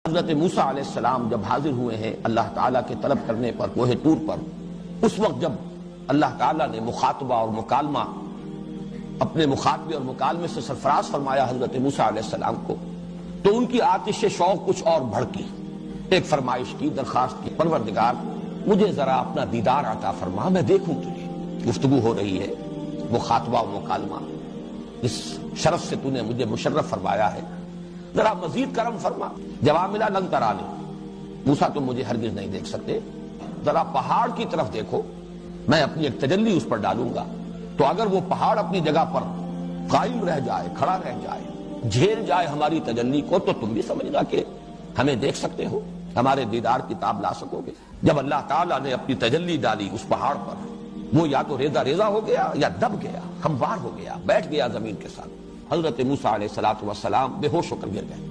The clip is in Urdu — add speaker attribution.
Speaker 1: حضرت موسیٰ علیہ السلام جب حاضر ہوئے ہیں اللہ تعالیٰ کے طلب کرنے پر کوہ طور پر، اس وقت جب اللہ تعالیٰ نے مخاطبہ اور مکالمہ اپنے مخاطبے اور مکالمے سے سرفراز فرمایا حضرت موسیٰ علیہ السلام کو، تو ان کی آتش شوق کچھ اور بھڑکی، ایک فرمائش کی، درخواست کی، پروردگار مجھے ذرا اپنا دیدار عطا فرما، میں دیکھوں تجھے۔ گفتگو ہو رہی ہے، مخاطبہ و مکالمہ، اس شرف سے تو نے مجھے مشرف فرمایا ہے، ذرا مزید کرم فرما۔ جواب ملا لن ترانی، موسیٰ تم مجھے ہرگز نہیں دیکھ سکتے، ذرا پہاڑ کی طرف دیکھو، میں اپنی ایک تجلی اس پر ڈالوں گا، تو اگر وہ پہاڑ اپنی جگہ پر قائم رہ جائے، کھڑا رہ جائے، جھیل جائے ہماری تجلی کو، تو تم بھی سمجھنا کہ ہمیں دیکھ سکتے ہو، ہمارے دیدار کی تاب لا سکو گے۔ جب اللہ تعالیٰ نے اپنی تجلی ڈالی اس پہاڑ پر، وہ یا تو ریزہ ریزہ ہو گیا یا دب گیا، ہموار ہو گیا، بیٹھ گیا زمین کے ساتھ۔ حضرت موسیٰ علیہ السلام بے ہوش ہو کر گر گئے۔